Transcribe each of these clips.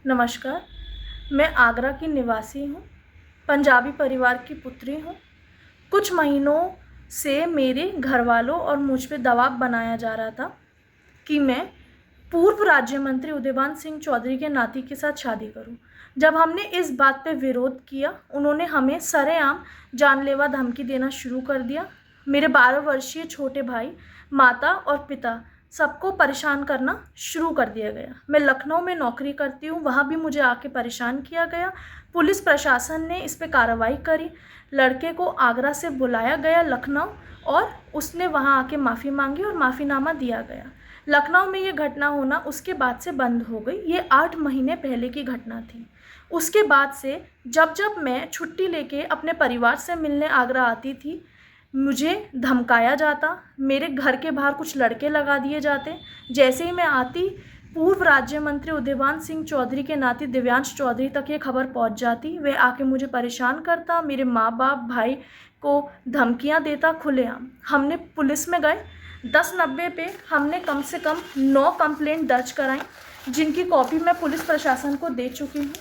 नमस्कार। मैं आगरा की निवासी हूँ, पंजाबी परिवार की पुत्री हूँ। कुछ महीनों से मेरे घरवालों और मुझ पे दबाव बनाया जा रहा था कि मैं पूर्व राज्य मंत्री उदयभान सिंह चौधरी के नाती के साथ शादी करूं। जब हमने इस बात पे विरोध किया, उन्होंने हमें सरेआम जानलेवा धमकी देना शुरू कर दिया। मेरे 12 वर्षीय छोटे भाई, माता और पिता सबको परेशान करना शुरू कर दिया गया। मैं लखनऊ में नौकरी करती हूँ, वहाँ भी मुझे आके परेशान किया गया। पुलिस प्रशासन ने इस पे कार्रवाई करी। लड़के को आगरा से बुलाया गया लखनऊ, और उसने वहाँ आके माफ़ी मांगी और माफ़ीनामा दिया गया। लखनऊ में ये घटना होना उसके बाद से बंद हो गई। ये 8 महीने पहले की घटना थी। उसके बाद से जब जब मैं छुट्टी लेके अपने परिवार से मिलने आगरा आती थी, मुझे धमकाया जाता, मेरे घर के बाहर कुछ लड़के लगा दिए जाते। जैसे ही मैं आती, पूर्व राज्य मंत्री उदयभान सिंह चौधरी के नाती दिव्यांश चौधरी तक ये खबर पहुंच जाती। वे आके मुझे परेशान करता, मेरे माँ बाप भाई को धमकियां देता खुलेआम। हमने पुलिस में गए, 10-90 पे हमने कम से कम 9 कंप्लेंट दर्ज कराई, जिनकी कॉपी मैं पुलिस प्रशासन को दे चुकी हूँ।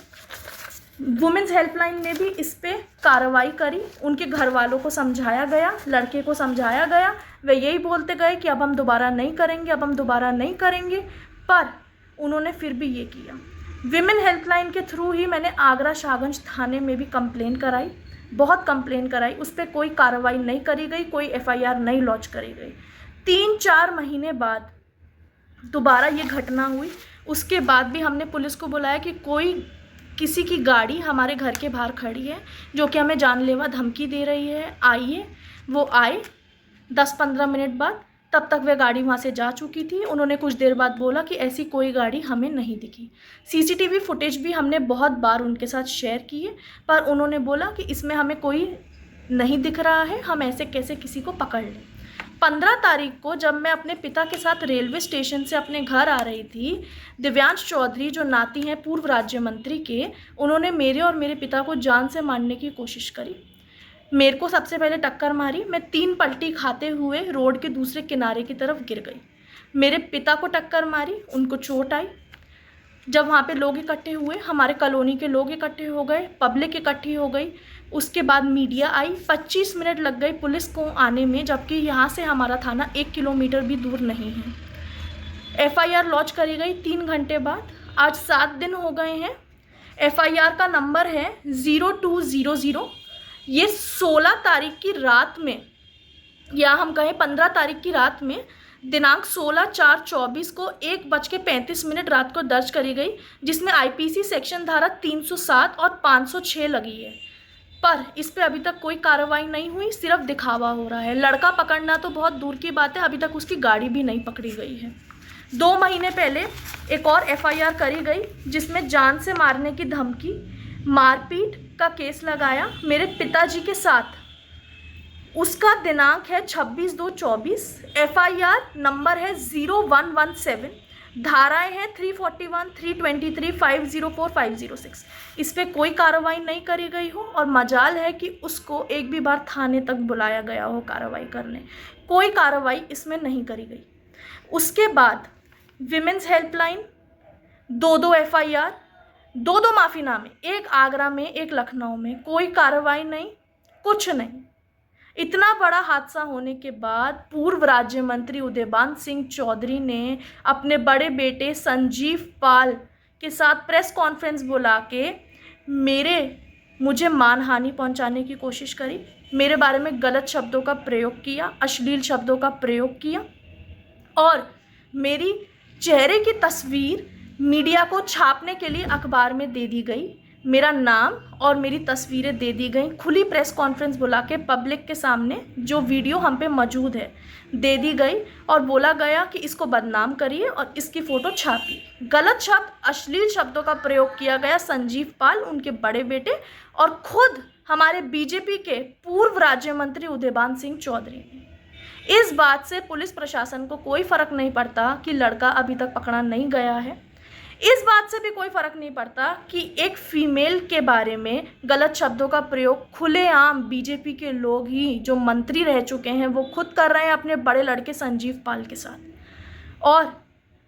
वुमेन्स हेल्पलाइन ने भी इस पे कार्रवाई करी। उनके घर वालों को समझाया गया, लड़के को समझाया गया। वे यही बोलते गए कि अब हम दोबारा नहीं करेंगे, अब हम दोबारा नहीं करेंगे, पर उन्होंने फिर भी ये किया। विमेन हेल्पलाइन के थ्रू ही मैंने आगरा शाहगंज थाने में भी कंप्लेन कराई, बहुत कंप्लेन कराई। उस पर कोई कार्रवाई नहीं करी गई, कोई एफआईआर नहीं लॉन्च करी गई। 3-4 महीने बाद दोबारा ये घटना हुई। उसके बाद भी हमने पुलिस को बुलाया कि कोई किसी की गाड़ी हमारे घर के बाहर खड़ी है जो कि हमें जानलेवा धमकी दे रही है, आइए। वो आए 10-15 मिनट बाद, तब तक वह गाड़ी वहाँ से जा चुकी थी। उन्होंने कुछ देर बाद बोला कि ऐसी कोई गाड़ी हमें नहीं दिखी। सीसीटीवी फुटेज भी हमने बहुत बार उनके साथ शेयर की है, पर उन्होंने बोला कि इसमें हमें कोई नहीं दिख रहा है, हम ऐसे कैसे किसी को पकड़ लें। 15 तारीख को जब मैं अपने पिता के साथ रेलवे स्टेशन से अपने घर आ रही थी, दिव्यांश चौधरी जो नाती हैं पूर्व राज्य मंत्री के, उन्होंने मेरे और मेरे पिता को जान से मारने की कोशिश करी। मेरे को सबसे पहले टक्कर मारी, मैं 3 पलटी खाते हुए रोड के दूसरे किनारे की तरफ गिर गई। मेरे पिता को टक्कर मारी, उनको चोट आई। जब वहाँ पे लोग इकट्ठे हुए, हमारे कॉलोनी के लोग इकट्ठे हो गए, पब्लिक इकट्ठी हो गई। उसके बाद मीडिया आई। 25 मिनट लग गए पुलिस को आने में, जबकि यहाँ से हमारा थाना 1 किलोमीटर भी दूर नहीं है। एफआईआर लॉन्च करी गई 3 घंटे बाद। आज 7 दिन हो गए हैं। एफआईआर का नंबर है 0200। ये 16 तारीख की रात में, या हम कहें 15 तारीख की रात में, दिनांक 16/4/24 को 1:35 रात को दर्ज करी गई, जिसमें आईपीसी सेक्शन धारा 307 और 506 लगी है। पर इस पे अभी तक कोई कार्रवाई नहीं हुई, सिर्फ दिखावा हो रहा है। लड़का पकड़ना तो बहुत दूर की बात है, अभी तक उसकी गाड़ी भी नहीं पकड़ी गई है। 2 महीने पहले एक और एफआईआर करी गई, जिसमें जान से मारने की धमकी, मारपीट का केस लगाया मेरे पिताजी के साथ। उसका दिनांक है 26/2/24। एफआईआर नंबर है 0117। धाराएं हैं 341, 323, 504, 506। इस पर कोई कार्रवाई नहीं करी गई हो, और मजाल है कि उसको एक भी बार थाने तक बुलाया गया हो कार्रवाई करने। कोई कार्रवाई इसमें नहीं करी गई। उसके बाद विमेंस हेल्पलाइन, 2-2 एफआईआर, 2-2 माफ़ीनामे, एक आगरा में, एक लखनऊ में, कोई कार्रवाई नहीं, कुछ नहीं। इतना बड़ा हादसा होने के बाद पूर्व राज्य मंत्री उदयभान सिंह चौधरी ने अपने बड़े बेटे संजीव पाल के साथ प्रेस कॉन्फ्रेंस बुला के मुझे मानहानि पहुंचाने की कोशिश करी। मेरे बारे में गलत शब्दों का प्रयोग किया, अश्लील शब्दों का प्रयोग किया, और मेरी चेहरे की तस्वीर मीडिया को छापने के लिए अखबार में दे दी गई। मेरा नाम और मेरी तस्वीरें दे दी गई, खुली प्रेस कॉन्फ्रेंस बुला के पब्लिक के सामने, जो वीडियो हम पे मौजूद है, दे दी गई, और बोला गया कि इसको बदनाम करिए और इसकी फ़ोटो छापिए। गलत शब्द, अश्लील शब्दों का प्रयोग किया गया संजीव पाल, उनके बड़े बेटे, और खुद हमारे बीजेपी के पूर्व राज्य मंत्री उदयभान सिंह चौधरी ने। इस बात से पुलिस प्रशासन को कोई फ़र्क नहीं पड़ता कि लड़का अभी तक पकड़ा नहीं गया है। इस बात से भी कोई फ़र्क नहीं पड़ता कि एक फीमेल के बारे में गलत शब्दों का प्रयोग खुलेआम बीजेपी के लोग ही, जो मंत्री रह चुके हैं, वो खुद कर रहे हैं अपने बड़े लड़के संजीव पाल के साथ। और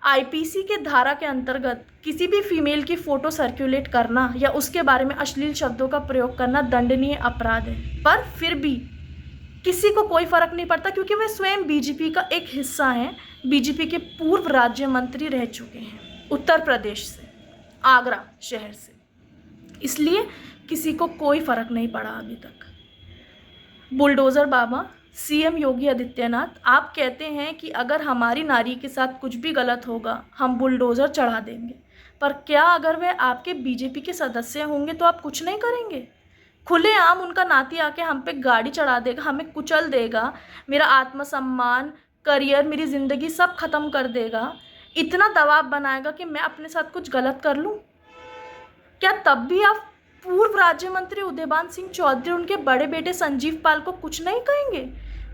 आईपीसी के धारा के अंतर्गत किसी भी फीमेल की फ़ोटो सर्कुलेट करना या उसके बारे में अश्लील शब्दों का प्रयोग करना दंडनीय अपराध है। पर फिर भी किसी को कोई फ़र्क नहीं पड़ता, क्योंकि वे स्वयं बीजेपी का एक हिस्सा हैं। बीजेपी के पूर्व राज्य मंत्री रह चुके हैं उत्तर प्रदेश से, आगरा शहर से, इसलिए किसी को कोई फ़र्क नहीं पड़ा अभी तक। बुलडोज़र बाबा सीएम योगी आदित्यनाथ, आप कहते हैं कि अगर हमारी नारी के साथ कुछ भी गलत होगा हम बुलडोज़र चढ़ा देंगे, पर क्या अगर वे आपके बीजेपी के सदस्य होंगे तो आप कुछ नहीं करेंगे? खुलेआम उनका नाती आके हम पे गाड़ी चढ़ा देगा, हमें कुचल देगा, मेरा आत्मसम्मान, करियर, मेरी ज़िंदगी सब ख़त्म कर देगा, इतना दबाव बनाएगा कि मैं अपने साथ कुछ गलत कर लूँ। क्या तब भी आप पूर्व राज्य मंत्री उदयभान सिंह चौधरी, उनके बड़े बेटे संजीव पाल को कुछ नहीं कहेंगे?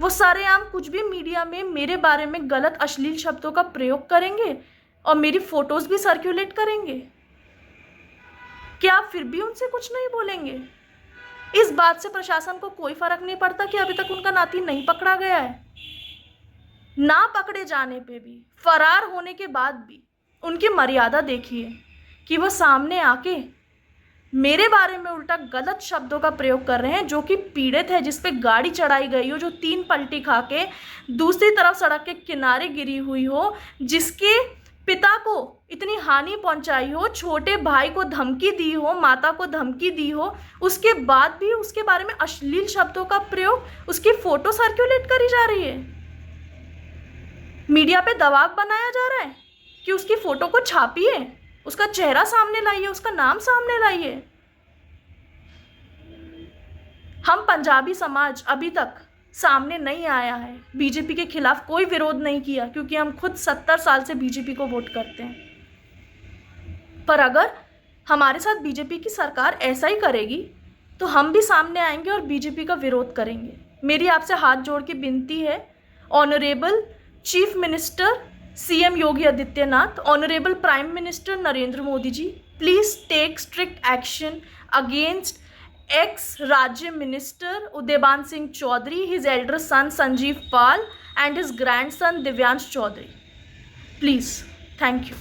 वो सरेआम कुछ भी मीडिया में मेरे बारे में गलत अश्लील शब्दों का प्रयोग करेंगे और मेरी फ़ोटोज़ भी सर्कुलेट करेंगे। क्या आप फिर भी उनसे कुछ नहीं बोलेंगे? इस बात से प्रशासन को कोई फ़र्क नहीं पड़ता कि अभी तक उनका नाती नहीं पकड़ा गया है? ना पकड़े जाने पे भी, फरार होने के बाद भी उनकी मर्यादा देखिए कि वो सामने आके मेरे बारे में उल्टा गलत शब्दों का प्रयोग कर रहे हैं, जो कि पीड़ित है, जिस पे गाड़ी चढ़ाई गई हो, जो 3 पलटी खा के दूसरी तरफ सड़क के किनारे गिरी हुई हो, जिसके पिता को इतनी हानि पहुंचाई हो, छोटे भाई को धमकी दी हो, माता को धमकी दी हो, उसके बाद भी उसके बारे में अश्लील शब्दों का प्रयोग, उसकी फ़ोटो सर्कुलेट करी जा रही है। मीडिया पे दबाव बनाया जा रहा है कि उसकी फ़ोटो को छापिए, उसका चेहरा सामने लाइए, उसका नाम सामने लाइए। हम पंजाबी समाज अभी तक सामने नहीं आया है, बीजेपी के खिलाफ कोई विरोध नहीं किया, क्योंकि हम खुद 70 साल से बीजेपी को वोट करते हैं। पर अगर हमारे साथ बीजेपी की सरकार ऐसा ही करेगी तो हम भी सामने आएंगे और बीजेपी का विरोध करेंगे। मेरी आपसे हाथ जोड़ के विनती है, honourable chief minister CM Yogi Adityanath, honourable prime minister Narendra Modi ji, please take strict action against ex Rajya Minister Udayban Singh Chaudhary, his elder son Sanjeev Pal and his grandson Divyansh Chaudhary. Please. Thank you.